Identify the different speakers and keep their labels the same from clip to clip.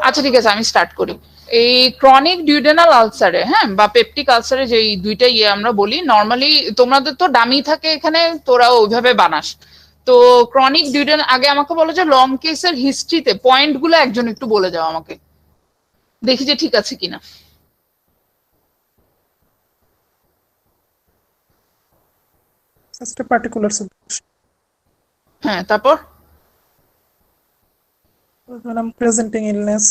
Speaker 1: আচ্ছা ঠিক আছে, আমি স্টার্ট করি। এই ক্রনিক ডিউডেনাল আলসারে, হ্যাঁ, বা পেপটিক আলসারে, যে দুইটা আমরা বলি নর্মালি, তোমাদের তো ডামি থাকে এখানে, তোরা ওইভাবে বানাস। তো ক্রনিক ডিউডেন, আগে আমাকে বলো যে লং কেসের হিস্ট্রিতে পয়েন্ট গুলো একজন একটু বলে যাও আমাকে, দেখি যে ঠিক আছে কিনা।
Speaker 2: Just a particular situation.
Speaker 1: হ্যাঁ, তারপর
Speaker 2: When I'm presenting illness,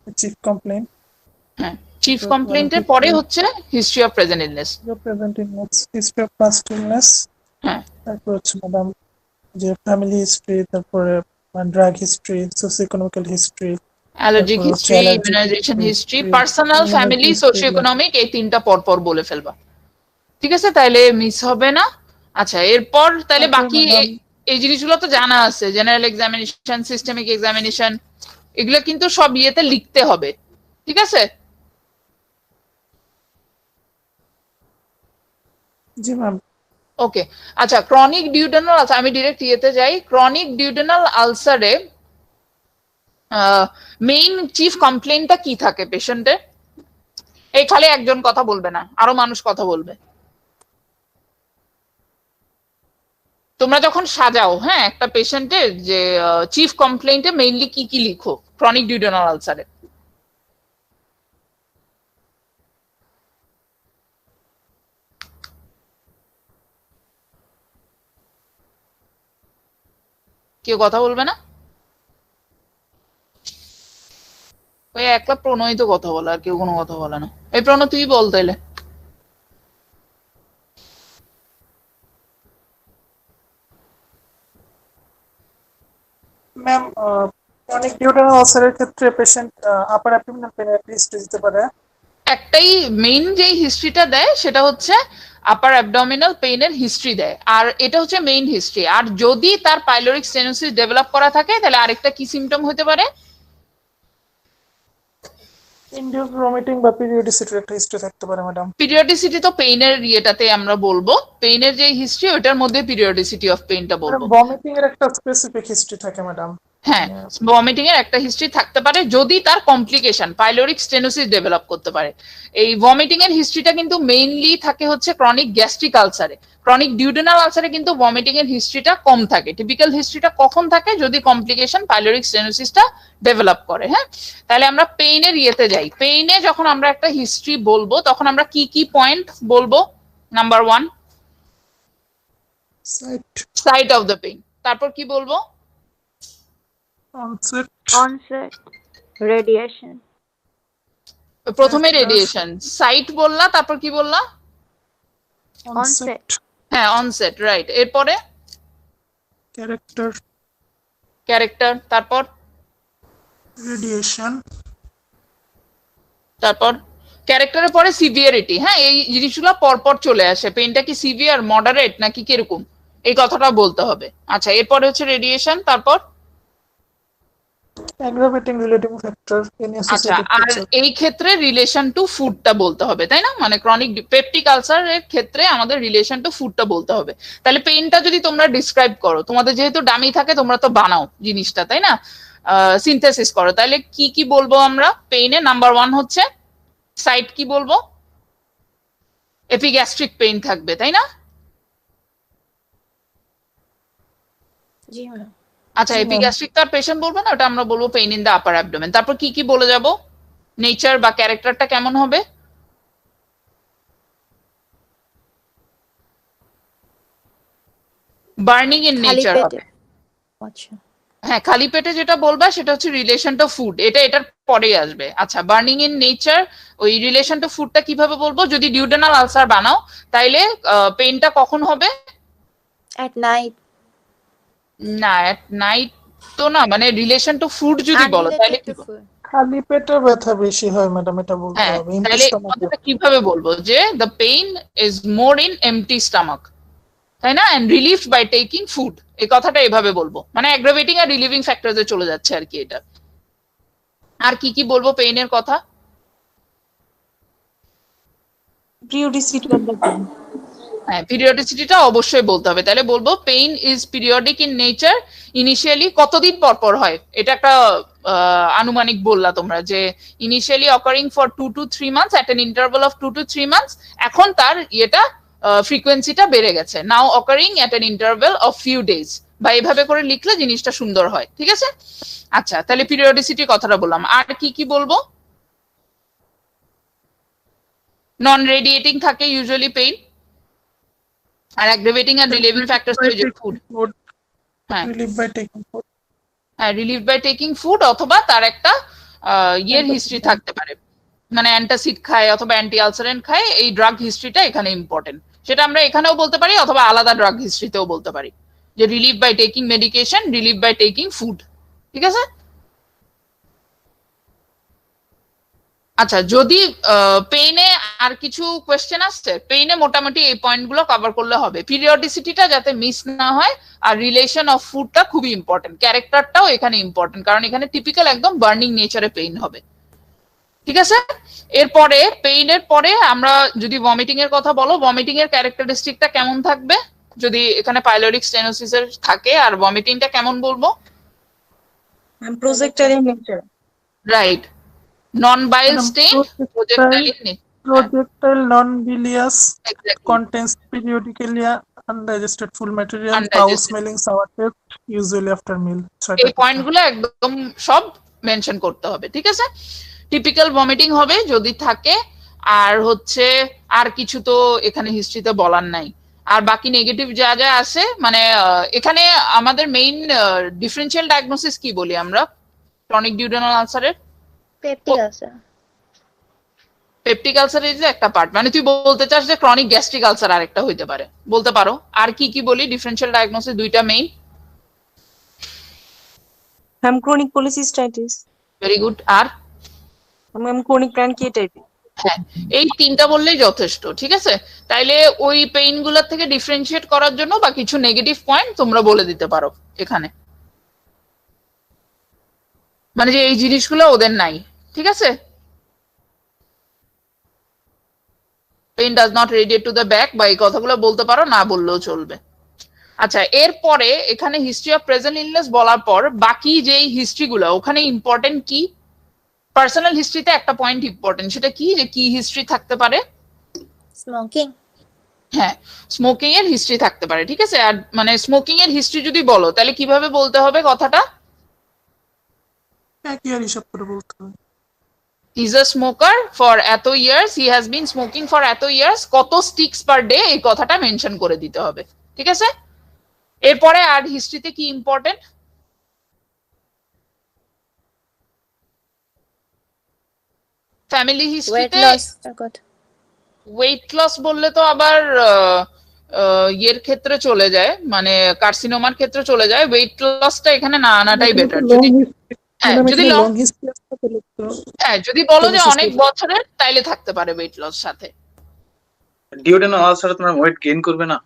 Speaker 2: the chief complaint.
Speaker 1: হ্যাঁ, চিফ কমপ্লেইন্টের পরে হচ্ছে history of present illness.
Speaker 2: The present illness, history of past illness.
Speaker 1: হ্যাঁ,
Speaker 2: তারপর হচ্ছে ম্যাডাম যে ফ্যামিলি হিস্ট্রি, তারপরে drug history, socioeconomical history,
Speaker 1: allergic
Speaker 2: তারপর হচ্ছে
Speaker 1: history,
Speaker 2: allergy
Speaker 1: immunization history,
Speaker 2: history,
Speaker 1: personal, family, socio economic, এই তিনটা পর পর বলে ফেলবা, ঠিক আছে? তাইলে মিস হবে না। আচ্ছা, এরপর তাইলে বাকি এই জিনিসগুলো তো জানা আছে, জেনারেল এক্সামিনেশন, সিস্টেমিক এক্সামিনেশন, এগুলো কিন্তু সব ইয়েতে লিখতে হবে, ঠিক আছে?
Speaker 2: জি ম্যাম।
Speaker 1: ওকে, আচ্ছা, ক্রনিক ডিউডেনাল আলসার, আমি ডিরেক্ট ইয়েতে যাই। ক্রনিক ডিউডেনাল আলসারে মেইন চিফ কমপ্লেইনটা কি থাকে পেশেন্টের? এই খালি একজন কথা বলবে না, আরো মানুষ কথা বলবে। তোমরা যখন সাজাও, হ্যাঁ, একটা পেশেন্টের যে চিফ কমপ্লেইন্টে মেইনলি কি কি লিখো ক্রনিক ডিউডেনাল আলসারে? কেউ কথা বলবে না? ওই একলা প্রণয় তো কথা বলে, আর কেউ কোনো কথা বলে না। এই প্রণয়, তুই বল তাইলে।
Speaker 2: ম্যাম, ক্রনিক ডিউডেনাল আলসারের ক্ষেত্রে পেশেন্ট আপার অ্যাবডোমিনাল পেইনের একটা হিস্ট্রি দিতে পারে।
Speaker 1: একটাই মেইন যে হিস্ট্রিটা দেয় সেটা হচ্ছে আপার অ্যাবডোমিনাল পেইনের হিস্ট্রি দেয়, আর এটা হচ্ছে মেইন হিস্ট্রি। আর যদি তার পাইলোরিক স্টেনোসিস ডেভেলপ করা থাকে তাহলে আরেকটা কি সিমটম হতে পারে?
Speaker 2: ইনডিউস ভমিটিং বা পিরিয়ডিসিটির একটা হিস্ট্রি থাকতে পারে ম্যাডাম।
Speaker 1: পিরিয়ডিসিটি তো পেইনের ইয়েটাতে আমরা বলবো, পেইনের যে হিস্ট্রি ওটার মধ্যে পিরিয়ডিসিটি অফ পেইনটা বলবো।
Speaker 2: ভমিটিং এর একটা স্পেসিফিক হিস্ট্রি থাকে ম্যাডাম।
Speaker 1: হ্যাঁ, ভমিটিং এর একটা হিস্ট্রি থাকতে পারে যদি তার কমপ্লিকেশন পাইলোরিক স্টেনোসিস ডেভেলপ করতে পারে। এই ভমিটিং এর হিস্ট্রিটা কিন্তু মেইনলি থাকে হচ্ছে ক্রনিক গ্যাস্ট্রিক আলসারে। ক্রনিক ডিউডেনাল আলসারে কিন্তু ভমিটিং এর হিস্ট্রিটা কম থাকে। টিপিক্যাল হিস্ট্রিটা কখন থাকে? যদি কমপ্লিকেশন পাইলোরিক স্টেনোসিসটা ডেভেলপ করে। হ্যাঁ, তাহলে আমরা পেইনের ইয়েতে যাই। পেইনে যখন আমরা একটা হিস্ট্রি বলবো তখন আমরা কি কি পয়েন্ট বলবো? Number 1, site of the pain. তারপর কি বলবো?
Speaker 3: onset radiation,
Speaker 1: প্রথমে রেডিয়েশন, সাইট বললা, তারপর কি বললা?
Speaker 3: onset,
Speaker 1: হ্যাঁ, অনসেট, রাইট। এরপরে ক্যারেক্টার, তারপর
Speaker 2: রেডিয়েশন,
Speaker 1: তারপর ক্যারেক্টারের পরে সিভিয়ারিটি। হ্যাঁ, এই জিনিসগুলো পরপর চলে আসে। পেইনটা কি সিভিয়ার, মডারেট নাকি কিরকম, এই কথাটা বলতে হবে। আচ্ছা, এরপরে হচ্ছে রেডিয়েশন, তারপর
Speaker 2: অ্যাগ্রাভেটিং রিলেটিভ ফ্যাক্টর এনি
Speaker 1: আচ্ছা,
Speaker 2: অ্যাসোসিয়েটেড
Speaker 1: আর
Speaker 2: ফিচার।
Speaker 1: এই ক্ষেত্রে রিলেশন টু ফুডটা বলতে হবে, তাই না? মানে ক্রনিক পেপটিক আলসারের ক্ষেত্রে আমাদের রিলেশন টু ফুডটা বলতে হবে। তাহলে পেইনটা যদি তোমরা ডিসক্রাইব করো, তোমাদের যেহেতু ডামি থাকে তোমরা তো বানাও জিনিসটা, তাই না? সিনথেসিস করো, তাহলে কি কি বলবো আমরা পেইনে? নাম্বার 1 হচ্ছে সাইট, কি বলবো? এপিগ্যাস্ট্রিক পেইন থাকবে, তাই না?
Speaker 3: জি ম্যাম।
Speaker 1: আচ্ছা, এপিগ্যাস্ট্রিক তার পেশেন্ট বলবো না, ওটা আমরা বলবো pain in the upper abdomen. তারপর কি কি বলে যাব? নেচার বা ক্যারেক্টারটা কেমন হবে? বার্নিং ইন
Speaker 3: খালি
Speaker 1: নেচার হবে।
Speaker 3: পেটে। আচ্ছা,
Speaker 1: হ্যাঁ, খালি পেটে যেটা বলবা সেটা হচ্ছে রিলেশন টু ফুড, এটা এটার পরেই আসবে। আচ্ছা, বার্নিং ইন নেচার, ওই রিলেশন টু ফুডটা কিভাবে বলবো? যদি ডিউডেনাল আলসার বানাও তাইলে পেইনটা কখন হবে?
Speaker 3: at night,
Speaker 1: না, এট নাইট তো না, মানে রিলেশন টু ফুড যদি বলো তাহলে
Speaker 3: unrelated to
Speaker 1: কি?
Speaker 3: food.
Speaker 2: খালি পেটে ব্যথা বেশি হয় ম্যাডাম, এটা বলতে
Speaker 1: হ্যাঁ,
Speaker 2: হবে।
Speaker 1: তাহলে কথাটা কিভাবে বলবো? যে the pain is more in empty stomach, তাই না? And relieved by taking food, এই কথাটা এভাবে বলবো। মানে অ্যাগ্রাভেটিং আর রিলিভিং ফ্যাক্টরসে চলে যাচ্ছে আর কি এটা। আর কি কি বলবো পেইনের কথা?
Speaker 2: Periodicity of the pain.
Speaker 1: হ্যাঁ, পিরিয়ডিসিটিটা অবশ্যই বলতে হবে। তাহলে বলবো pain is periodic in nature. Initially কতদিন পর পর হয়, এটা একটা আনুমানিক বললা তোমরা যে initially occurring for 2 to 3 months at an interval of 2 to 3 months, এখন তার ইয়েটা ফ্রিকোয়েন্সিটা বেড়ে গেছে, নাও occurring at an interval of few days, বা এভাবে করে লিখলে জিনিসটা সুন্দর হয়। ঠিক আছে, আচ্ছা তাহলে পিরিয়ডিসিটির কথাটা বললাম, আর কি কি বলবো? নন রেডিয়েটিং থাকে ইউজুয়ালি পেইন, আর অ্যাগ্রাভেটিং আর রিলিভিং ফ্যাক্টরস ফুড। হ্যাঁ
Speaker 2: Relief by taking food.
Speaker 1: হ্যাঁ, রিলিভ বাই টেকিং ফুড, অথবা তার একটা ইয়ের হিস্ট্রি থাকতে পারে, মানে অ্যান্টাসিড খায় অথবা অ্যান্টি আলসারেন্ট খায়, এই ড্রাগ হিস্ট্রিটা এখানে ইম্পর্টেন্ট। সেটা আমরা এখানেও বলতে পারি অথবা আলাদা ড্রাগ হিস্ট্রিতেও বলতে পারি, যে relieve by taking medication, relieve by taking food. ঠিক আছে, আচ্ছা যদি পেইনে আর কিছু কোয়েশ্চেন আসছে, পেইনে মোটামুটি এই পয়েন্টগুলো কভার করলে হবে। পিরিয়ডিসিটিটা যাতে মিস না হয়, আর রিলেশন অফ ফুডটা খুবই ইম্পর্টেন্ট, ক্যারেক্টারটাও এখানে ইম্পর্টেন্ট, কারণ এখানে টিপিক্যাল একদম বার্নিং নেচারে পেইন হবে। ঠিক আছে, এরপরে পেইনের পরে আমরা যদি ভমিটিং এর কথা বলো, ভমিটিং এর ক্যারেক্টারিস্টিকটা কেমন থাকবে? যদি এখানে পাইলোরিক স্টেনোসিস এর থাকে, আর ভমিটিংটা কেমন বলবো?
Speaker 4: projectile in nature.
Speaker 1: Right, non bile
Speaker 2: Madam,
Speaker 1: stain, projectile in
Speaker 2: Projectile non-bilious,
Speaker 1: Exactly.
Speaker 2: contains periodically undigested food material,
Speaker 1: Undigested.
Speaker 2: foul smelling, sour taste, usually after meal.
Speaker 1: এই পয়েন্টগুলো একদম সব মেনশন করতে হবে। ঠিক আছে, টিপিক্যাল ভমিটিং হবে যদি থাকে, আর হচ্ছে আর কিছু তো এখানে হিস্ট্রিতে বলার নাই। আর বাকি নেগেটিভ যা যা আছে, মানে এখানে আমাদের মেইন ডিফারেন্সিয়াল ডায়াগনোসিস কি বলি আমরা ক্রনিক ডিউডেনাল আলসারের?
Speaker 3: Peptic ulcer.
Speaker 1: পেপটিক আলসার এর একটা পার্ট, মানে তুই বলতে চাস যে ক্রনিক গ্যাস্ট্রিক আলসার আরেকটা হইতে পারে, বলতে পারো। আর কি কি বলি ডিফারেন্সিয়াল ডায়াগনোসিস দুইটা মেইন?
Speaker 4: Chronic cholecystitis.
Speaker 1: Very good. আর
Speaker 4: Chronic pancreatitis.
Speaker 1: হ্যাঁ, এই তিনটা বললেই যথেষ্ট। ঠিক আছে, তাইলে ওই পেইন গুলোর থেকে ডিফারেন্সিয়েট করার জন্য বা কিছু নেগেটিভ পয়েন্ট তোমরা বলে দিতে পারো এখানে, মানে যে এই জিনিসগুলো ওদের নাই। ঠিক আছে, pain does not radiate to the back, বা এই কথাগুলো বলতে পারো, না বললেও চলবে। আচ্ছা, এরপরে এখানে হিস্ট্রি অফ প্রেজেন্ট ইলনেস বলার পর বাকি যেই হিস্ট্রিগুলো ওখানে ইম্পর্টেন্ট কি? পার্সোনাল হিস্ট্রিতে একটা পয়েন্ট ইম্পর্টেন্ট, সেটা কি, যে কি হিস্ট্রি থাকতে পারে?
Speaker 3: Smoking.
Speaker 1: হ্যাঁ, স্মোকিং এর হিস্ট্রি থাকতে পারে। ঠিক আছে, আর মানে স্মোকিং এর হিস্ট্রি যদি বলো তাহলে কিভাবে বলতে হবে কথাটা?
Speaker 2: এক ইয়ার হিসাব করে বলতে হবে।
Speaker 1: ইজ আ স্মোকার ফর এত years, he has been smoking for এত ইয়ার্স, কত স্টিক্স পার ডে, এই কথাটা মেনশন করে দিতে হবে। ঠিক আছে, এরপরে আর হিস্ট্রিতে কি ইম্পর্টেন্ট? ফ্যামিলি
Speaker 3: Weight
Speaker 1: হিস্ট্রিতে
Speaker 3: loss. Oh God.
Speaker 1: Weight loss বললে তো আবার ইয়ের ক্ষেত্রে চলে যায়, মানে কার্সিনোমার ক্ষেত্রে চলে যায়। ওয়েট লসটা এখানে না আনাটাই বেটার। যদি হ্যাঁ, যদি লং
Speaker 2: লং হিস্ট্রি আছে তাহলে তো
Speaker 1: হ্যাঁ, যদি বলো যে অনেক বছরের, তাইলে থাকতে পারে ওয়েট লস সাথে।
Speaker 5: ডিউডেনাল আলসার তোমার ওয়েট গেইন করবে না?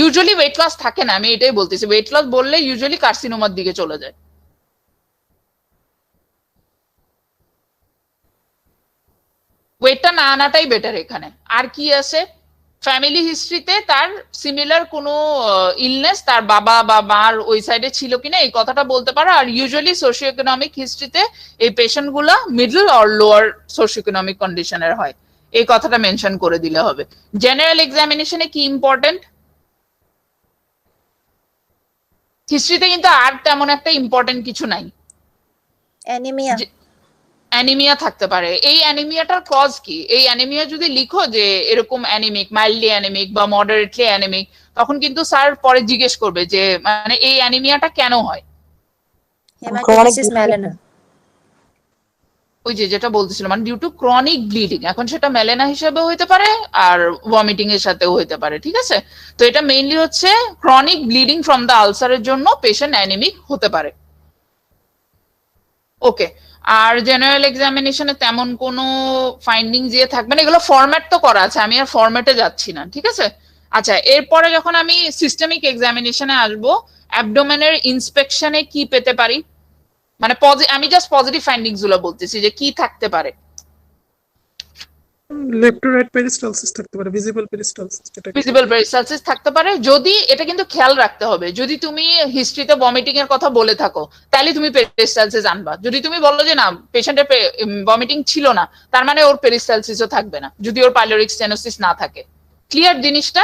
Speaker 1: ইউজুয়ালি ওয়েট লস থাকে না, আমি এটাই বলতেছি। ওয়েট লস বললে ইউজুয়ালি কার্সিনোমার দিকে চলে যায়। ওয়েটটা না আনাটাই বেটার এখানে। আর কি আছে ফ্যামিলি হিস্ট্রিতে? তার সিমিলার কোনো ইলনেস তার বাবা বা মার ওই সাইডে ছিল কিনা, এই কথাটা বলতে পারো। আর ইউজুয়ালি সোশিও ইকোনমিক হিস্ট্রিতে এই পেশেন্ট গুলা middle or lower socio economic কন্ডিশনের হয়, এই কথাটা মেনশন করে দিলে হবে। জেনারেল এক্সামিনেশনে কি ইম্পর্টেন্ট? হিস্ট্রিতে কিন্তু আর তেমন একটা ইম্পর্টেন্ট কিছু নাই।
Speaker 3: Anemia.
Speaker 1: অ্যানিমিয়া থাকতে পারে। এই অ্যানিমিয়াটার কজ কি? এই অ্যানিমিয়া যদি লিখো যে এরকম অ্যানিমিক, মাইল্ডলি অ্যানিমিক বা মডারেটলি অ্যানিমিক, তখন কিন্তু স্যার পরে জিজ্ঞেস করবে যে মানে এই অ্যানিমিয়াটা কেন হয়।
Speaker 3: Hematopoiesis melena.
Speaker 1: ওই যে যেটা বলতেছিলাম, মানে ডিউ টু ক্রনিক ব্লিডিং। এখন সেটা মেলেনা হিসেবে হইতে পারে আর ভমিটিং এর সাথেও হইতে পারে। ঠিক আছে, তো এটা মেইনলি হচ্ছে ক্রনিক ব্লিডিং ফ্রম দ্য আলসারের জন্য পেশেন্ট অ্যানিমিক হতে পারে। ওকে, আর জেনারেল এক্সামিনেশনে তেমন কোনো ফাইন্ডিং দিয়ে থাকবে না, এগুলো ফরম্যাট তো করা আছে, আমি আর ফরম্যাটে যাচ্ছি না। ঠিক আছে, আচ্ছা এরপরে যখন আমি সিস্টেমিক এক্সামিনেশনে আসবো, অ্যাবডোমেনের ইন্সপেকশনে কি পেতে পারি? মানে আমি জাস্ট পজিটিভ ফাইন্ডিংস গুলো বলতেছি যে কি থাকতে পারে।
Speaker 2: লেফট টু রাইট পেরিস্টালসিস থাকতে পারে, ভিজিবল পেরিস্টালসিস যেটা
Speaker 1: ভিজিবল পেরিস্টালসিস থাকতে পারে। যদি এটা কিন্তু খেয়াল রাখতে হবে, যদি তুমি হিস্ট্রিতে ভমিটিং এর কথা বলে থাকো তাহলে তুমি পেরিস্টালসিস আনবা। যদি তুমি বললো যে না পেশেন্টের ভমিটিং ছিল না, তার মানে ওর পেরিস্টালসিসও থাকবে না যদি ওর পাইলোরিক স্টেনোসিস না থাকে। ক্লিয়ার জিনিসটা?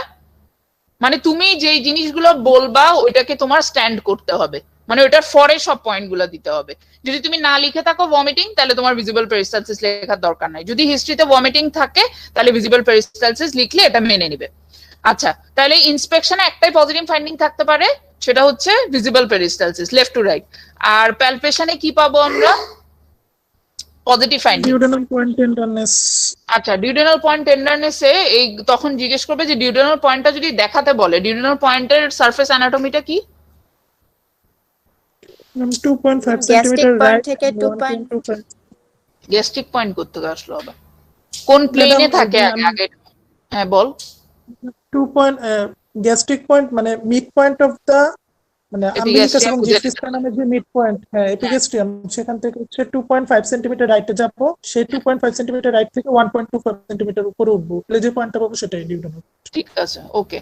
Speaker 1: মানে তুমি যেই জিনিসগুলো বলবা ওইটাকে তোমার স্ট্যান্ড করতে হবে, মানে ওইটার ফরে সব পয়েন্ট গুলো দিতে হবে। যদি তুমি না লিখে থাকো ভমিটিং তাহলে তোমার ভিজিবল পেরিস্টালসিস লেখার দরকার নাই। যদি হিস্ট্রিতে ভমিটিং থাকে তাহলে ভিজিবল পেরিস্টালসিস লিখলে এটা মেনে নিবে। আচ্ছা, তাহলে ইন্সপেকশনে একটাই পজিটিভ ফাইন্ডিং থাকতে পারে, সেটা হচ্ছে visible peristalsis left to right. আর প্যালপেশনে কি পাবো আমরা? Positive finding.
Speaker 2: Duodenal point tenderness.
Speaker 1: আচ্ছা, ডিউডেনাল পয়েন্ট টেন্ডারনেসে এই তখন জিজ্ঞেস করবে যে ডিউডেনাল পয়েন্টটা যদি দেখাতে বলে, ডিউডেনাল পয়েন্টের সারফেস অ্যানাটমিটা কি?
Speaker 2: 2.5
Speaker 3: Gastric
Speaker 2: সেন্টিমিটার
Speaker 3: point
Speaker 2: রাইট,
Speaker 3: থেকে
Speaker 2: 1.25
Speaker 1: গ্যাস্ট্রিক পয়েন্ট করতে আসলো আবার কোন প্লেনে থাকে আগে? হ্যাঁ বল।
Speaker 2: 2 পয়েন্ট গ্যাস্ট্রিক পয়েন্ট মানে মিড পয়েন্ট অফ দা মানে আম্বিলিকাস এবং জিফিস্টার্নামের যে মিড পয়েন্ট, হ্যাঁ এপিগ্যাস্ট্রিয়াম, সেখান থেকে হচ্ছে 2.5 সেন্টিমিটার রাইটে যাবো, সেই 2.5 সেন্টিমিটার রাইট থেকে 1.25 সেন্টিমিটার উপরে উঠবো, তাহলে যে পয়েন্টটা পাবো সেটাই ডিউডেনাল।
Speaker 1: ঠিক আছে, ওকে।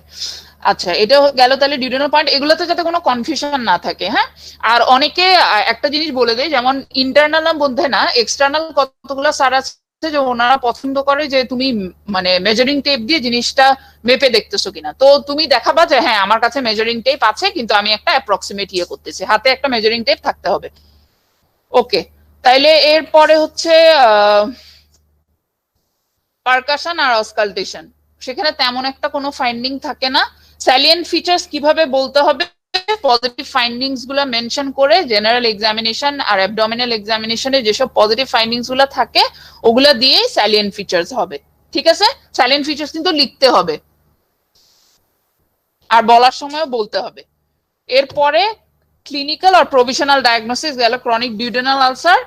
Speaker 1: আচ্ছা, এটা গেল তাহলে ডিউডেনাল পয়েন্ট। এগুলোতে যাতে কোনো কনফিউশন না থাকে। হ্যাঁ, আর অনেকে একটা জিনিস বলে দেয়, যেমন ইন্টারনাল মধ্যে না এক্সটার্নাল কতগুলো স্যার আছে যে ওনারা পছন্দ করে যে তুমি মানে মেজারিং টেপ দিয়ে জিনিসটা মেপে দেখতেছো কিনা। তো তুমি দেখাবা যে হ্যাঁ আমার কাছে মেজারিং টেপ আছে কিন্তু আমি একটা অ্যাপ্রক্সিমেট ইয়ে করতেছি, হাতে একটা মেজারিং টেপ থাকতে হবে। ওকে, তাইলে এরপরে হচ্ছে পারকাশন আর অসকালটেশন, সেখানে তেমন একটা কোনো ফাইন্ডিং থাকে না। স্যালিয়েন্ট ফিচার্স কিভাবে বলতে হবে? পজিটিভ ফাইন্ডিংস গুলো মেনশন করে জেনারেল এক্সামিনেশন আর অ্যাবডোমিনাল এক্সামিনেশনে যেসব পজিটিভ ফাইন্ডিংস গুলো থাকে ওগুলা দিয়ে স্যালিয়েন্ট ফিচার্স হবে। ঠিক আছে, স্যালিয়েন্ট ফিচার্স কিন্তু লিখতে হবে আর বলার সময়ও বলতে হবে। এরপরে ক্লিনিক্যাল আর প্রভিশনাল ডায়াগনোসিস গেল ক্রনিক ডিউডেনাল আলসার,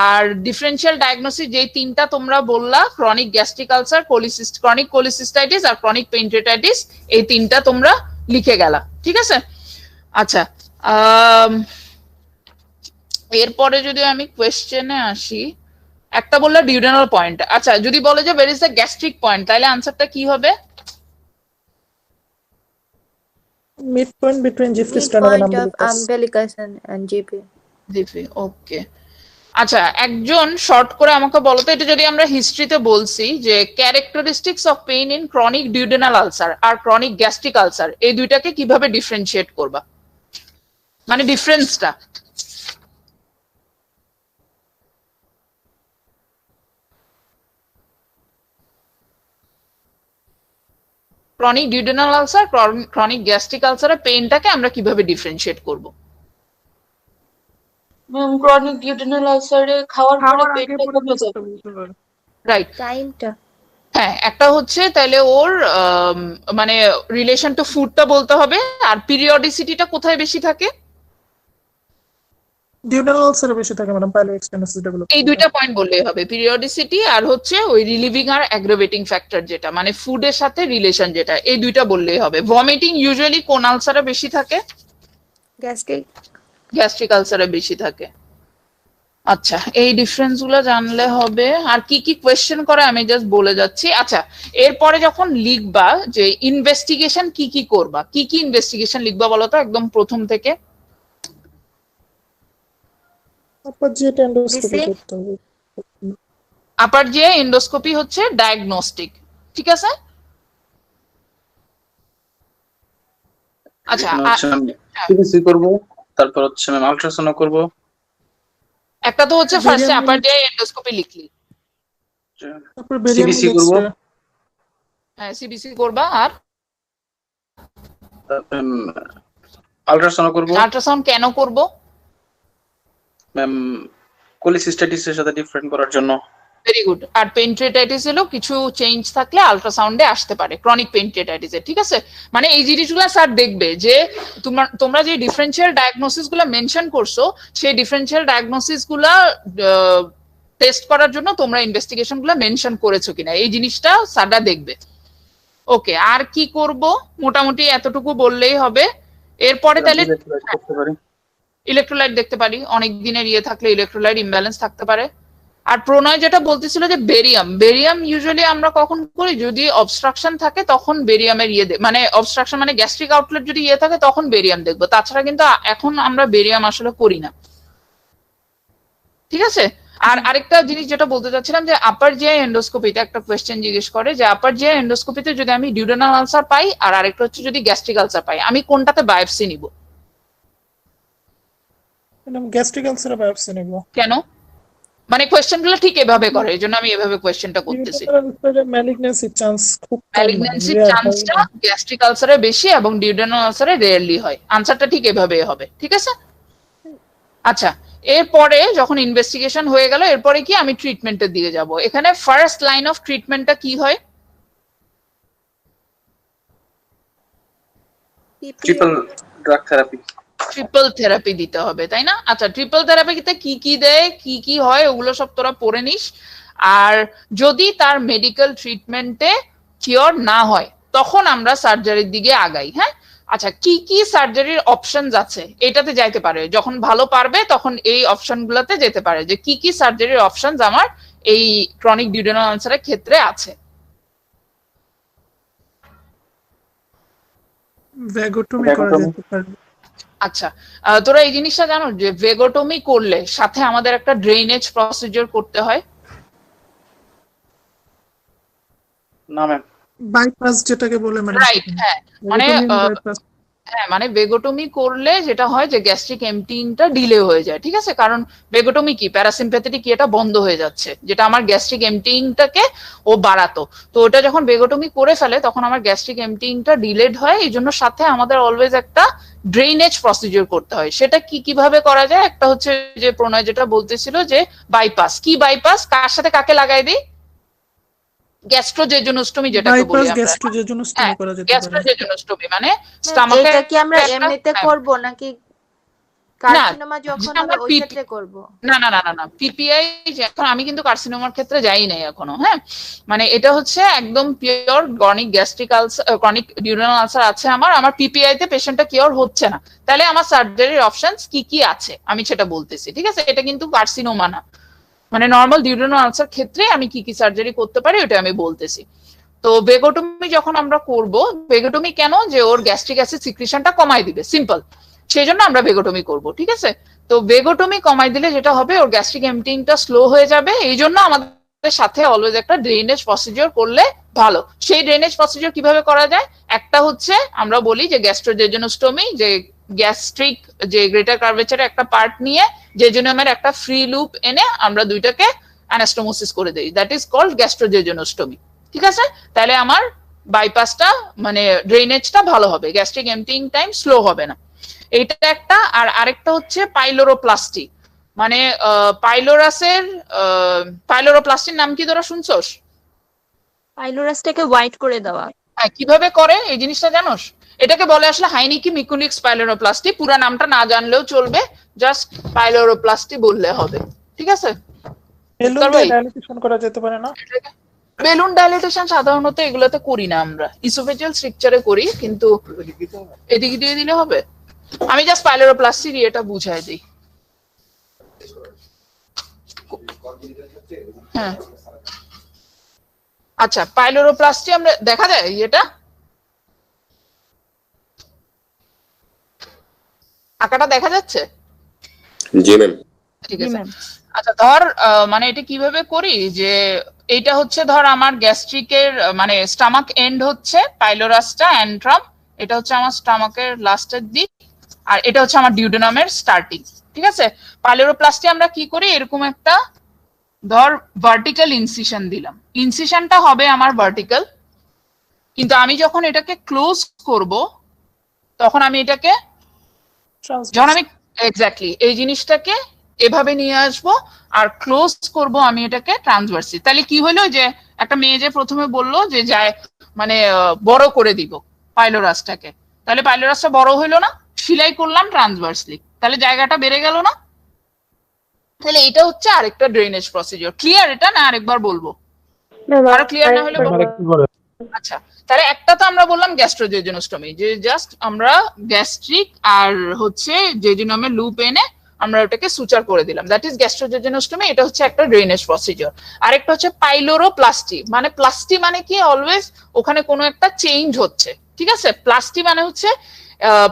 Speaker 1: আর ডিফারেন্সিয়াল ডায়াগনোসিস যেই তিনটা তোমরা বললা, chronic gastric ulcer, chronic cholecystitis আর ক্রনিক পেনক্রিয়াটাইটিস, এই তিনটা তোমরা লিখে গেলা। ঠিক আছে, আচ্ছা এরপরে যদি আমি কোয়েশ্চেনে আসি, একটা বললে ডিউডেনাল পয়েন্ট। আচ্ছা, যদি বলে যে where is the gastric point, তাহলে আনসারটা কি হবে?
Speaker 2: Mid point between
Speaker 3: Midpoint
Speaker 2: xiphisternum and
Speaker 3: of
Speaker 2: umbilicus.
Speaker 3: umbilicus and GP.
Speaker 1: GP, okay. আচ্ছা, একজন শর্ট করে আমাকে বলো তো, এটা যদি আমরা হিস্ট্রিতে বলছি যে characteristics of pain in chronic duodenal ulcer আর ক্রনিক গ্যাস্ট্রিক আলসার, এই দুইটাকে কিভাবে ডিফারেন্সিয়েট করবা, মানে ডিফারেন্সটা? Chronic duodenal ulcer, chronic gastric আলসারের পেইনটাকে আমরা কিভাবে ডিফারেন্সিয়েট করব?
Speaker 4: ম্যাম ক্রনিক ডিউডেনাল আলসারে খাওয়ার পরে
Speaker 2: খাওয়ার আগে
Speaker 4: পেটটা
Speaker 2: পরে
Speaker 4: কমে যায়।
Speaker 2: বুঝতে বলতে পারে।
Speaker 1: রাইট,
Speaker 3: টাইমটা
Speaker 1: হ্যাঁ একটা হচ্ছে তাহলে ওর মানে রিলেশন টু ফুডটা বলতে হবে। আর পিরিয়ডিসিটিটা কোথায় বেশি থাকে?
Speaker 2: ডিউডেনাল আলসারে বেশি থাকে ম্যাডাম, পাইলোরিক স্টেনোসিস ডেভেলপ।
Speaker 1: এই দুইটা পয়েন্ট বললেই হবে, পিরিয়ডিসিটি আর হচ্ছে ওই রিলিভিং আর অ্যাগ্রাভেটিং ফ্যাক্টর যেটা মানে ফুডের সাথে রিলেশন যেটা, এই দুইটা বললেই হবে। ভমিটিং ইউজুয়ালি কোন আলসারে বেশি থাকে?
Speaker 3: গ্যাস্ট্রিক
Speaker 1: গ্যাস্ট্রিক আলসারে বেশি থাকে। আচ্ছা, এই ডিফারেন্স গুলো জানলে হবে। আর কি কি কোয়েশ্চেন করে আমি জাস্ট বলে যাচ্ছি। আচ্ছা, এরপরে যখন লিখবা যে ইনভেস্টিগেশন কি কি করবা, কি কি ইনভেস্টিগেশন লিখবা বলো তো একদম প্রথম থেকে?
Speaker 2: তারপর যে এন্ডোস্কোপি
Speaker 3: BC?
Speaker 2: করতে হবে।
Speaker 1: আপার যে এন্ডোস্কোপি হচ্ছে ডায়াগনস্টিক। ঠিক আছে, আচ্ছা
Speaker 5: এখানে হচ্ছে আমি সিবিসি করব, তারপর হচ্ছে আমি আল্ট্রাসাউন্ড করব।
Speaker 1: একটা তো হচ্ছে ফার্স্টে আপার যে এন্ডোস্কোপি লিখলি,
Speaker 2: তারপর বেরিয়াম
Speaker 5: CBC করবো।
Speaker 1: হ্যাঁ সিবিসি করবা, আর
Speaker 5: তারপর আল্ট্রাসাউন্ড করব।
Speaker 1: আল্ট্রাসাউন্ড কেন করব?
Speaker 5: ম্যাম কোলিসিস্টাইটিসের সাথে ডিফারেন্ট করার জন্য।
Speaker 1: Very good. আর পেনক্রিয়াটাইটিস এলো কিছু চেঞ্জ থাকলে আল্ট্রাসাউন্ডে আসতে পারে ক্রনিক পেনক্রিয়াটাইটিসে। ঠিক আছে, মানে এই জিনিসগুলো স্যার দেখবে যে তোমরা যে ডিফারেন্সিয়াল ডায়াগনোসিস গুলো মেনশন করছো সেই ডিফারেন্সিয়াল ডায়াগনোসিস গুলা টেস্ট করার জন্য তোমরা ইনভেস্টিগেশন গুলো মেনশন করেছো কিনা, এই জিনিসটা স্যাররা দেখবে। ওকে, আর কি করব? মোটামুটি এতটুকু বললেই হবে। এরপরে তাহলে
Speaker 5: করতে পারি।
Speaker 1: ইলেকট্রোলাইট দেখতে পারি, অনেক দিনের ইয়ে থাকলে ইলেকট্রোলাইট ইমব্যালেন্স থাকতে পারে। আর প্রণয় যেটা বলতেছিল যে বেরিয়াম ইউজুয়ালি আমরা কখন করি, যদি অবস্ট্রাকশন থাকে তখন বেরিয়ামের মানে অবস্ট্রাকশন মানে গ্যাস্ট্রিক আউটলেট যদি থাকে তখন বেরিয়াম দেখবো, তাছাড়া কিন্তু এখন আমরা বেরিয়াম আসলে করি না। ঠিক আছে। আর আরেকটা জিনিস যেটা বলতে চাচ্ছিলাম যে আপার জিআই এন্ডোস্কোপিতে একটা কোয়েশ্চেন জিজ্ঞেস করে যে আপার জিআই এন্ডোস্কোপিতে যদি আমি ডিউডেনাল আলসার পাই আর আরেকটা হচ্ছে যদি গ্যাস্ট্রিক আলসার পাই, আমি কোনটাতে বায়োপসি নিব?
Speaker 2: গ্যাস্ট্রিক আলসারে বায়োপসি নেব।
Speaker 1: কেন? মানে কোয়েশ্চেন গুলো ঠিক এভাবে করে, এই জন্য আমি এভাবে কোয়েশ্চেনটা করতেছি।
Speaker 2: ম্যালিগন্যান্সির চান্স খুব কম,
Speaker 1: ম্যালিগন্যান্সির চান্সটা গ্যাস্ট্রিক আলসারে বেশি এবং ডিউডেনাল আলসারে রেয়ারলি হয়। আনসারটা ঠিক এভাবে হবে। ঠিক আছে। আচ্ছা, এরপরে যখন ইনভেস্টিগেশন হয়ে গেল, এরপরে কি আমি ট্রিটমেন্টের দিকে যাব। এখানে ফার্স্ট লাইন অফ ট্রিটমেন্টটা কি হয়?
Speaker 5: Triple drug therapy.
Speaker 1: Triple therapy দিতে হবে, তাই না? আচ্ছা, ট্রিপল থেরাপিতে কি কি দেয়, কি কি হয়, ওগুলো সব তোরা পড়ে নিস। আর যদি তার মেডিকেল ট্রিটমেন্টে কিওর না হয় তখন আমরা সার্জারির দিকে আগাই। হ্যাঁ, আচ্ছা, কি কি সার্জারির অপশনস আছে এটাতে যাইতে পারে, যখন ভালো পারবে তখন এই অপশন গুলাতে যেতে পারে যে কি কি সার্জারির অপশনস আমার এই ক্রনিক ডিউডেনাল আলসারের ক্ষেত্রে আছে।
Speaker 2: ভ্যাগোটমি করা যেতে পারে।
Speaker 1: আচ্ছা, তোরা এই জিনিসটা জানো যে ভেগোটমি করলে সাথে আমাদের একটা ড্রেনেজ প্রসিডিওর করতে হয়?
Speaker 5: না ম্যাম।
Speaker 2: বাইপাস যেটাকে বলে মানে
Speaker 1: রাইট। হ্যাঁ, মানে ভেগোটমি করলে যেটা হয় যে গ্যাস্ট্রিক এমটিংটা ডিলে হয়ে যায়। ঠিক আছে, কারণ ভেগোটমি কি প্যারাসিম্প্যাথেটিক এটা বন্ধ হয়ে যাচ্ছে, যেটা আমার গ্যাস্ট্রিক এমটিংটাকে ও বাড়াতো। তো ওটা যখন ভেগোটমি করে ফেলে তখন আমার গ্যাস্ট্রিক এমটিংটা ডিলেড হয়, এই জন্য সাথে আমাদের অলওয়েজ একটা ড্রেনেজ প্রসিডিওর করতে হয়। সেটা কি কিভাবে করা যায়? একটা হচ্ছে যে প্রণয় যেটা বলতেছিল যে বাইপাস। কি বাইপাস? কার সাথে কাকে লাগাই দিই? গ্যাস্ট্রোজেজুনোস্টমি যেটাকে বলি আমরা।
Speaker 2: গ্যাস্ট্রোজেজুনোস্টমি করা যেতে পারে।
Speaker 1: গ্যাস্ট্রোজেজুনোস্টমি মানে স্টমাকে
Speaker 3: এটা কি আমরা এমনিতে করব নাকি কার্সিনোমা যখন হবে ওই ক্ষেত্রে করব?
Speaker 1: না না না না না, পিপিআই এখন আমি কিন্তু কার্সিনোমার ক্ষেত্রে যাই নাই এখনো। হ্যাঁ, মানে এটা হচ্ছে একদম pure chronic gastric ulcer, chronic duodenal ulcer আছে আমার পিপিআই তে পেশেন্টটা কিওর হচ্ছে না, তাহলে আমার সার্জারির অপশনস কি কি আছে আমি সেটা বলতেছি। ঠিক আছে, এটা কিন্তু কার্সিনোমা না, মানে নর্মাল ডিউডেনাল আলসার ক্ষেত্রে আমি কি কি সার্জারি করতে পারি ওটা আমি বলতেছি। তো ভেগোটমি যখন আমরা করব, ভেগোটমি কেন? যে ওর গ্যাস্ট্রিক অ্যাসিড সিক্রিশনটা কমাই দিবে, সিম্পল, সেই জন্য আমরা ভেগোটমি করব। ঠিক আছে, তো ভেগোটমি কমাই দিলে যেটা হবে ওর গ্যাস্ট্রিক এমটিংটা স্লো হয়ে যাবে, এই জন্য আমাদের সাথে অলওয়েজ একটা ড্রেনেজ প্রসিডিওর করলে ভালো। সেই ড্রেনেজ প্রসিডিওর কিভাবে করা যায়? একটা হচ্ছে আমরা বলি যে গ্যাস্ট্রোজেজুনোস্টমি, যে গ্যাস্ট্রিক যে গ্রেটার কার্ভেচারে একটা পার্ট নিয়ে জেজুনামের একটা ফ্রি লুপ এনে আমরা দুইটাকে অ্যানাস্টোমোসিস করে দেই, দ্যাট ইজ কল্ড গ্যাস্ট্রোজেজুনোস্টমি। ঠিক আছে, তাহলে আমার বাইপাসটা মানে ড্রেনেজটা ভালো হবে, গ্যাস্ট্রিক এমটিং টাইম স্লো হবে না, এটা একটা। আর আরেকটা হচ্ছে পাইলোরোপ্লাস্টি, মানে পাইলোরোপ্লাস্টির নাম কি তোরা শুনছস?
Speaker 3: পাইলোরাসটাকে হোয়াইট করে দেওয়া।
Speaker 1: হ্যাঁ, কিভাবে করে এই জিনিসটা জানোস? এটাকে বলে আসলে হাইনিকি মিকুলিক্স পাইলোরোপ্লাস্টি, পুরো নামটা না জানলেও চলবে, জাস্ট পাইলোরোপ্লাস্টি বললে হবে। ঠিক আছে,
Speaker 2: বেলুন দিয়ে ডাইলেটেশন করা যেতে পারে না?
Speaker 1: বেলুন ডাইলেটেশন সাধারণত এগুলোতে করি না আমরা, ইসোফেজিয়াল স্ট্রাকচারে করি, কিন্তু এদিকে দিয়ে দিলে হবে। আমি জাস্ট পাইলোরোপ্লাস্টির এটা বুঝাই দিই। হ্যাঁ, আচ্ছা, পাইলোরোপ্লাস্টি আমরা দেখা যায় এটা আঁকাটা দেখা যাচ্ছে?
Speaker 6: জি ম্যাম।
Speaker 1: ঠিক আছে, আচ্ছা, ধর মানে এটা কিভাবে করি যে এইটা হচ্ছে ধর আমার গ্যাস্ট্রিকের মানে স্টমাক এন্ড হচ্ছে পাইলোরাসটা অ্যান্ট্রাম, এটা হচ্ছে আমার স্টমাকের লাস্টের দিক, আর এটা হচ্ছে আমার ডিউডেনামের স্টার্টিং। ঠিক আছে, পাইলোরোপ্লাস্টি আমরা কি করি, এরকম একটা ধর ভার্টিক্যাল ইনসিশন দিলাম, ইনসিশনটা হবে আমার ভার্টিক্যাল, কিন্তু আমি যখন এটাকে ক্লোজ করব তখন আমি এটাকে যখন আমি এক্স্যাক্টলি এই জিনিসটাকে এভাবে নিয়ে আসবো আর ক্লোজ করব আমি এটাকে ট্রান্সভার্সি। তাহলে কি হলো যে একটা মেয়ে যে প্রথমে বললো যে যায় মানে বড় করে দিব পাইলোরাসটাকে, তাহলে পাইলোরাসটা বড় হইলো না, সেলাই করলাম ট্রান্সভার্সলি, তাহলে জায়গাটা বেড়ে গেল না? তাহলে এটা হচ্ছে আরেকটা ড্রেনেজ প্রসিডিওর। ক্লিয়ার এটা না আরেকবার বলবো? আরো ক্লিয়ার না হলে আচ্ছা, তাহলে একটা তো আমরা বললাম গ্যাস্ট্রোজেজুনোস্টমি, যে জাস্ট আমরা গ্যাস্ট্রিক আর হচ্ছে জেজুনামের লুপ এনে আমরা ওটাকে সুচার করে দিলাম, দ্যাট ইজ গ্যাস্ট্রোজেজেনোস্টমি। এটা হচ্ছে একটা ড্রেনেজ প্রসিজার। আরেকটা হচ্ছে পাইলোরোপ্লাস্টি। মানে প্লাস্টি মানে কি, অলওয়েজ ওখানে কোনো একটা চেঞ্জ হচ্ছে, ঠিক আছে। প্লাস্টি মানে হচ্ছে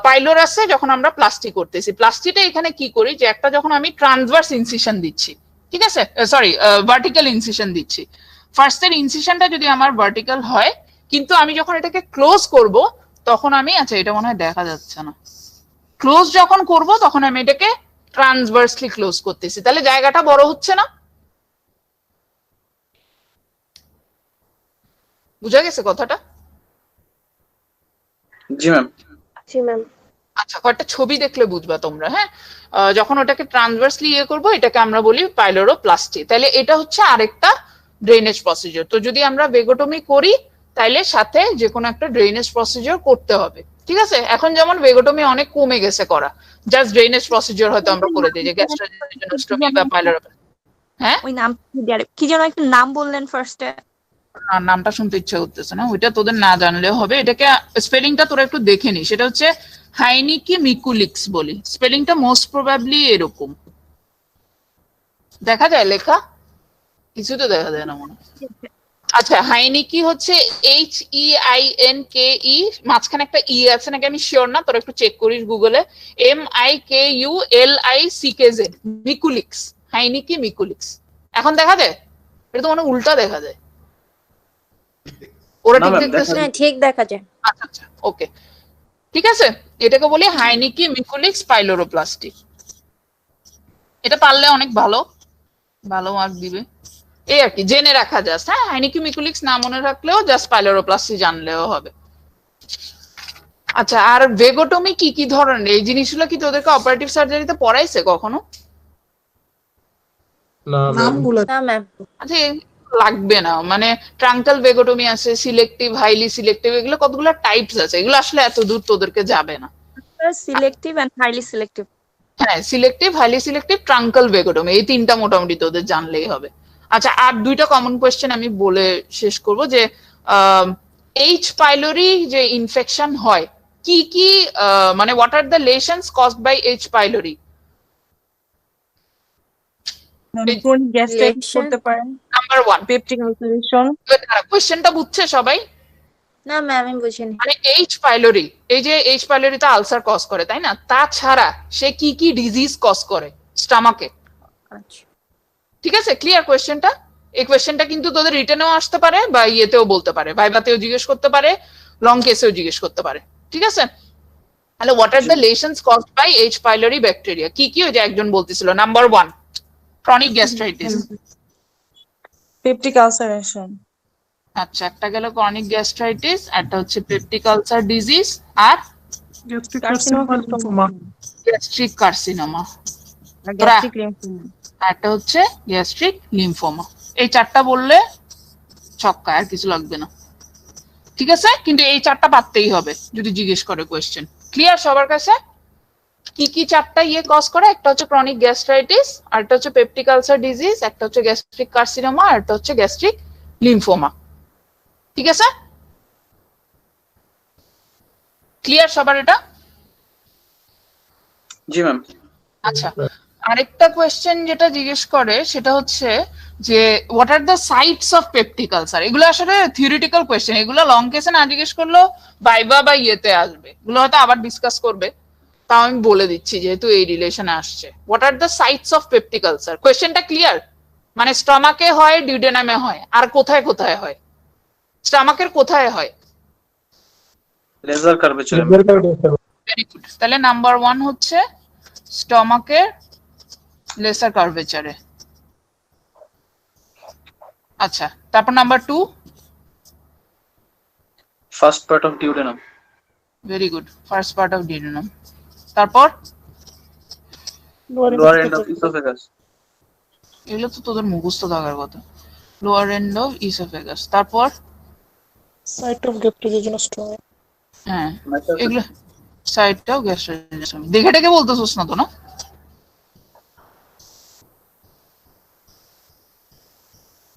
Speaker 1: পাইলোর আছে, যখন আমরা প্লাস্টি করতেছি, প্লাস্টিটা এখানে কি করি, যে একটা যখন আমি ট্রান্সভার্স ইনসিশন দিচ্ছি, ঠিক আছে, সরি ভার্টিক্যাল ইনসিশন দিচ্ছি, ফার্স্টের ইনসিশনটা যদি আমার ভার্টিক্যাল হয়, কিন্তু আমি যখন এটাকে ক্লোজ করব তখন আমি, আচ্ছা এটা মনে হয় দেখা যাচ্ছে না, ক্লোজ যখন করব তখন আমি এটাকে ট্রান্সভার্সলি ক্লোজ করতেছি, তাহলে জায়গাটা বড় হচ্ছে না? বুঝা গেছে কথাটা?
Speaker 5: জি ম্যাম।
Speaker 3: জি ম্যাম।
Speaker 1: আচ্ছা, কয়েকটা ছবি দেখলে বুঝবা তোমরা, হ্যাঁ। যখন ওটাকে ট্রান্সভার্সলি করবো এটাকে আমরা বলি পাইলোরোপ্লাস্টি। তাহলে এটা হচ্ছে আরেকটা ড্রেনেজ প্রসিজার। তো যদি আমরা ভেগোটমি করি তাইলে সাথে যে কোনো একটা ড্রেনেজ প্রসিজার করতে হবে, ঠিক আছে। এখন যেমন ভেগোটমি অনেক কমে গেছে করা, জাস্ট ড্রেনেজ প্রসিজার হয়তো আমরা করে দিই, যে গ্যাস্ট্রোজেনোস্টমি বা পাইলোরোপ্লাস্টি। হ্যাঁ,
Speaker 7: ওই নাম কি যেন একটা নাম বললেন ফার্স্টে?
Speaker 1: নামটা শুনতে ইচ্ছা করতেছে না, ওইটা তোদের না জানলেও হবে। এটাকে স্পেলিংটা তোরা একটু দেখে নি, সেটা হচ্ছে হাইনিকি মিকুলিক্স বলি। স্পেলিংটা মোস্ট প্রবাবলি এরকম দেখা যায়, লেখা কিছু তো দেখা যায় না মনে হয়। আচ্ছা, হাইনিকি হচ্ছে HEINKE, মাঝখানে একটা ই আছে নাকি আমি শিওর না, তোরা একটু চেক করিস গুগলে। MIKULICKZ, মিকুলিক্স, হাইনিকি মিকুলিক্স। এখন দেখা যায়? এটা তো মানে উল্টা দেখা যায়। ওরা ঠিক দেখতেছে?
Speaker 3: হ্যাঁ, ঠিক দেখা যায়।
Speaker 1: আচ্ছা আচ্ছা, ওকে, ঠিক আছে। এটাকে বলি হাইনিকি মিকুলিক্স পাইলোরোপ্লাস্টি। এটা পারলে অনেক ভালো, ভালো মার্ক দিবে, এই আর কি, জেনে রাখা জাস্ট। হ্যাঁ, হাইনিকি মিকুলিক্স না মনে রাখলেও জাস্ট পাইলোরোপ্লাস্টি জানলেও হবে। আচ্ছা, আর ভেগোটমি কি কি ধরনের, এই জিনিসগুলো কি তোদেরকে অপারেটিভ সার্জারিতে পড়াইছে কখনো?
Speaker 2: নামগুলো
Speaker 3: না ম্যাম।
Speaker 1: আচ্ছা, লাগবে না, মানে ট্রাঙ্কাল ভেগোটমি আছে, সিলেক্টিভ, হাইলি সিলেক্টিভ, এগুলো কতগুলো টাইপস আছে, এগুলো আসলে এত দূর তোদেরকে যাবে না।
Speaker 7: Selective and highly selective.
Speaker 1: হ্যাঁ, selective, highly selective, truncal vagotomy, এই তিনটা মোটামুটি তোদের জানলেই হবে। আচ্ছা, আর দুইটা কমন কোয়েশ্চেন আমি বলে শেষ করব, যে এইচ পাইলোরি যে ইনফেকশন হয়, কি কি, মানে what are the lesions caused by H pylori?
Speaker 7: Chronic gastritis করতে পারেন,
Speaker 1: নাম্বার 1,
Speaker 7: পেপটিক আলসারেশন।
Speaker 1: কোয়েশ্চেনটা বুঝছে সবাই?
Speaker 3: না ম্যাম, আমি বুঝিনি।
Speaker 1: মানে এইচ পাইলোরি, এই যে এইচ পাইলোরিতে আলসার কজ করে, তাই না? তাছাড়া সে কি কি ডিজিজ কজ করে স্টমাকে?
Speaker 3: আচ্ছা,
Speaker 1: ঠিক আছে, ক্লিয়ার কোয়েশ্চেনটা? এই কোয়েশ্চেনটা কিন্তু তোদের রিটেনেও আসতে পারে বা ইয়েতেও বলতে পারে, ভাইভাতেও জিজ্ঞেস করতে পারে, লং কেসেও জিজ্ঞেস করতে পারে, ঠিক আছে। তাহলে what are the lesions caused by H pylori bacteria, কি কি? ওই যে একজন বলতেছিল, number 1 chronic gastritis.
Speaker 7: Peptic ulceration.
Speaker 1: আচ্ছা, একটা গেল ক্রনিক গ্যাস্ট্রাইটিস, একটা হচ্ছে পেপটিক আলসার ডিজিজ, আর
Speaker 2: gastric carcinoma,
Speaker 1: gastric carcinoma,
Speaker 7: gastric lymphoma.
Speaker 1: একটা হচ্ছে গ্যাস্ট্রিক লিম্ফোমা। এই চারটা বললে ছক্কা, আর কিছু লাগবে না, ঠিক আছে। কিন্তু এই চারটা পারতেই হবে যদি জিজ্ঞেস করে কোয়েশ্চেন। ক্লিয়ার সবার কাছে? কি কি চারটা ইয়ে কজ করে? একটা হচ্ছে ক্রনিক গ্যাস্ট্রাইটিস, আরেকটা হচ্ছে পেপটিক আলসার ডিজিজ, একটা হচ্ছে গ্যাস্ট্রিক কার্সিনোমা, আর একটা হচ্ছে গ্যাস্ট্রিক লিম্ফোমা, ঠিক আছে। ক্লিয়ার সবার এটা?
Speaker 5: জি ম্যাম।
Speaker 1: আচ্ছা, আরেকটা কোয়েশ্চেন যেটা জিজ্ঞেস করে সেটা হচ্ছে যে what are the sites of peptic ulcer. এগুলো আসলে থিওরিটিক্যাল কোয়েশ্চেন, এগুলো লং কেসে না জিজ্ঞেস করলেও ভাইবা বা ইয়েতে আসবে, এগুলো হয়তো আবার ডিসকাস করবে, তাও আমি বলে দিচ্ছি যেহেতু এই রিলেশনে আসছে। What are the sites of peptic ulcer, কোয়েশ্চেনটা ক্লিয়ার? মানে স্টমাকে হয়, ডিউডেনামে হয়, আর কোথায় কোথায় হয়? স্টমাকের কোথায় হয়?
Speaker 5: Lesser curvature.
Speaker 1: Very good. তাহলে নাম্বার 1 হচ্ছে স্টমাকের লেসার কার্ভেচারে। আচ্ছা, তারপর number 2?
Speaker 5: First part of duodenum.
Speaker 1: Very good, first part of duodenum. তারপর
Speaker 5: লোয়ার এন্ড অফ ইসোফেগাস।
Speaker 1: এগুলো তো তোদের মুখস্থ থাকার কথা। Lower end of oesophagus. তারপর
Speaker 2: সাইট অফ গ্যাস্ট্রোজেনোস্টমি।
Speaker 1: হ্যাঁ, এগুলো সাইডটা গ্যাস্ট্রোজেনোস্টমি। দেখে দেখে বলতেছস না তো, না?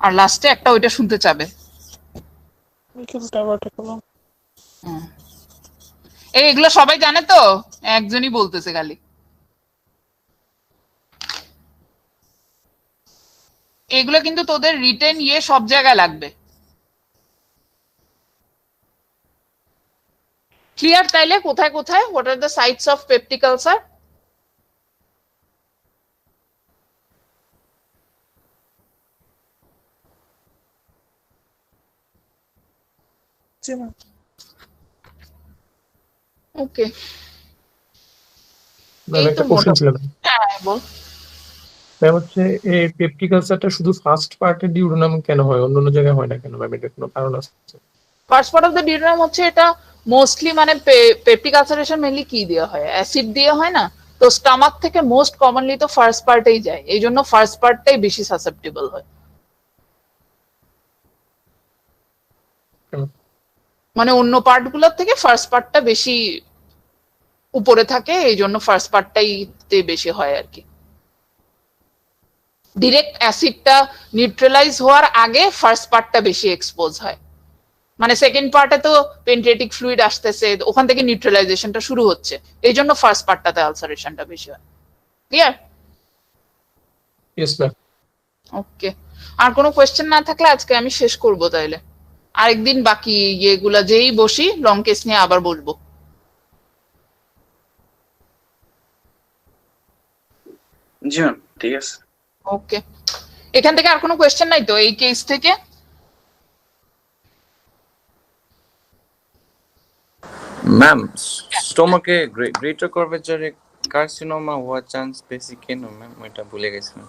Speaker 1: আর লাস্টে একটা ওইটা শুনতে চাবে। এগুলো সবাই জানে তো, একজনই বলতেছে খালি। এগুলো কিন্তু তোদের রিটেন সব জায়গায় লাগবে। ক্লিয়ার? তাইলে কোথায় কোথায় what are the sites of peptic ulcer?
Speaker 2: G ma'am.
Speaker 1: Okay,
Speaker 8: ma'am
Speaker 1: এই তো
Speaker 8: একটা কোশ্চেন ছিল।
Speaker 1: হ্যাঁ বল।
Speaker 8: ম্যাম হচ্ছে এই পেপটিক আলসারটা শুধু ফার্স্ট পার্টে ডিউডেনাম কেন হয়, অন্য অন্য জায়গায় হয় না কেন ম্যাম? এটা কোনো কারণ আছে?
Speaker 1: First part of the duodenum হচ্ছে এটা মোস্টলি মানে পেপটিক আলসারেশন মেনলি কি দেওয়া হয়, অ্যাসিড দিয়ে হয় না? তো স্টমাক থেকে মোস্ট কমনলি তো ফার্স্ট পার্টেই যায়, এই জন্য ফার্স্ট পার্টটাই বেশি সাসেপ্টেবল হয়। মানে অন্য পার্ট গুলোর থেকে ফার্স্ট পার্টটা বেশি উপরে থাকে, এই জন্য ফার্স্ট পার্টটাই বেশি হয় আর কি। ডিরেক্ট অ্যাসিডটা নিউট্রালাইজ হওয়ার আগে ফার্স্ট পার্টটা বেশি এক্সপোজ হয়। মানে সেকেন্ড পার্টে তো পেনট্রেটিক ফ্লুইড আসতেছে, ওখান থেকে নিউট্রালাইজেশনটা শুরু হচ্ছে, এই জন্য ফার্স্ট পার্টটাতে আলসারেশনটা বেশি হয়। ক্লিয়ার?
Speaker 8: Yes ma'am.
Speaker 1: ওকে, আর কোনো কোয়েশ্চেন না থাকলে আজকে আমি শেষ করব। তাইলে আরেকদিন বাকি ইয়েগুলা যেই বসি লং কেস নিয়ে আবার বলবো।
Speaker 5: জি ম্যাম, ঠিক আছে।
Speaker 1: ওকে, এখান থেকে আর কোনো কোয়েশ্চেন নাই তো এই কেস থেকে?
Speaker 9: ম্যাম, স্টোমাকে গ্রেটার কার্ভেচারে কার্সিনোমা হওয়ার চান্স বেশি কেন ম্যাম? ওইটা ভুলে গেছিলাম।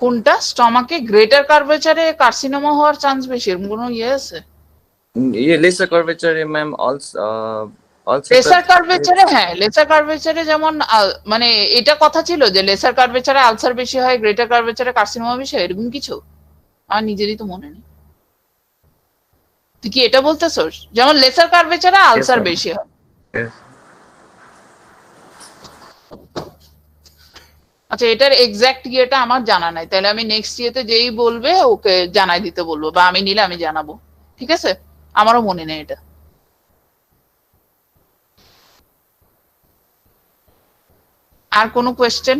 Speaker 1: কোনটা? স্টমাকে গ্রেটার কার্ভেচারে কার্সিনোমা হওয়ার চান্স বেশি, এরকম কোনো ইয়ে আছে?
Speaker 9: লেসার কার্ভেচারে ম্যাম
Speaker 1: লেসার কার্ভেচারে, হ্যাঁ লেসার কার্ভেচারে যেমন মানে এটা কথা ছিল যে লেসার কার্ভেচারে আলসার বেশি হয়, গ্রেটার কার্ভেচারে কার্সিনোমা বেশি হয়, এরকম কিছু আমার নিজেরই তো মনে নেই। তুই কি এটা বলতেছস যেমন লেসার কার্ভেচারে আলসার বেশি হয়? আচ্ছা, এটার এক্সাক্ট ইয়েটা আমার জানা নাই, তাহলে আমি নেক্সট ইয়েতে যেই বলবে ওকে জানাই দিতে বলবো, বা আমি নিলে আমি জানাবো। ঠিক আছে, আমারও মনে নেই এটা। আর কোনো কোয়েশ্চেন?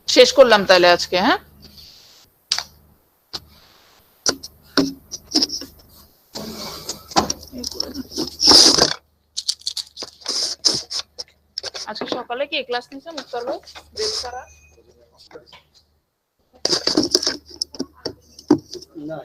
Speaker 1: শেষ করলাম তাহলে আজকে। হ্যাঁ, আজকে সকালে কি ক্লাস নিছে মুক্তার ভাই? দেব সারা না,